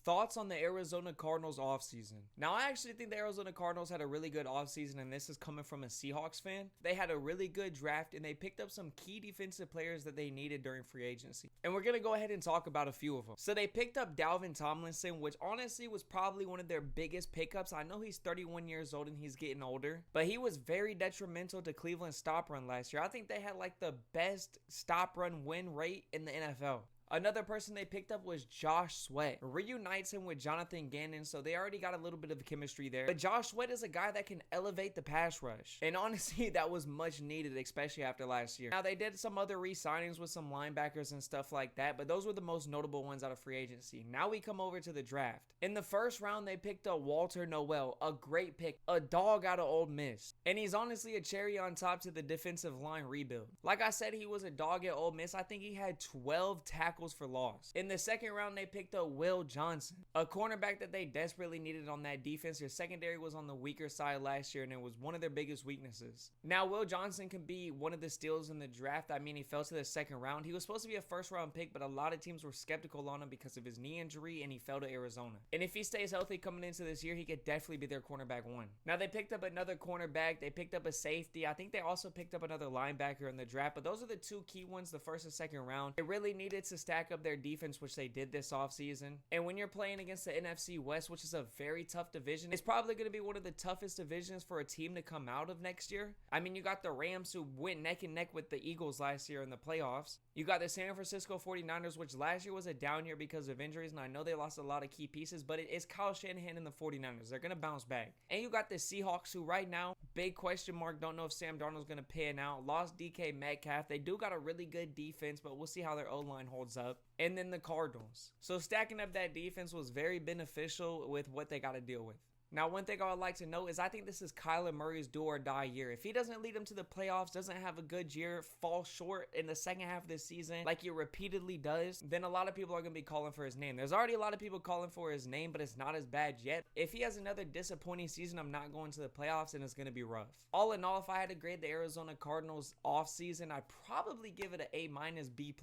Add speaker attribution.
Speaker 1: thoughts on the Arizona Cardinals offseason. Now, I actually think the Arizona Cardinals had a really good offseason, and this is coming from a Seahawks fan. They had a really good draft, and they picked up some key defensive players that they needed during free agency. And we're going to go ahead and talk about a few of them. So they picked up Dalvin Tomlinson, which honestly was probably one of their biggest pickups. I know he's 31 years old and he's getting older, but he was very detrimental to Cleveland's stop run last year. I think they had like the best stop run win rate in the NFL. Another person they picked up was Josh Sweat. Reunites him with Jonathan Gannon, so they already got a little bit of chemistry there. But Josh Sweat is a guy that can elevate the pass rush. And honestly, that was much needed, especially after last year. Now, they did some other re-signings with some linebackers and stuff like that, but those were the most notable ones out of free agency. Now we come over to the draft. In the first round, they picked up Walter Noel, a great pick, a dog out of Ole Miss. And he's honestly a cherry on top to the defensive line rebuild. Like I said, he was a dog at Ole Miss. I think he had 12 tackles for loss. In the second round, they picked up Will Johnson, a cornerback that they desperately needed on that defense. Their secondary was on the weaker side last year, and it was one of their biggest weaknesses. Now, Will Johnson can be one of the steals in the draft. I mean, he fell to the second round. He was supposed to be a first-round pick, but a lot of teams were skeptical on him because of his knee injury, and he fell to Arizona. And if he stays healthy coming into this year, he could definitely be their cornerback one. Now, they picked up another cornerback. They picked up a safety. I think they also picked up another linebacker in the draft, but those are the two key ones, the first and second round. They really needed to stack up their defense, which they did this offseason. And when you're playing against the NFC West, which is a very tough division, it's probably going to be one of the toughest divisions for a team to come out of next year. I mean, you got the Rams, who went neck and neck with the Eagles last year in the playoffs. You got the San Francisco 49ers, which last year was a down year because of injuries, and I know they lost a lot of key pieces, but it is Kyle Shanahan and the 49ers. They're going to bounce back. And you got the Seahawks, who right now, big question mark, don't know if Sam Darnold's going to pan out. Lost DK Metcalf. They do got a really good defense, but we'll see how their O-line holds up. And then the Cardinals. So stacking up that defense was very beneficial with what they got to deal with. Now, one thing I would like to note is I think this is Kyler Murray's do or die year. If he doesn't lead them to the playoffs, doesn't have a good year, fall short in the second half of this season like he repeatedly does, then a lot of people are going to be calling for his name. There's already a lot of people calling for his name, but it's not as bad yet. If he has another disappointing season, I'm not going to the playoffs, and it's going to be rough. All in all, if I had to grade the Arizona Cardinals offseason, I'd probably give it an A-, B+.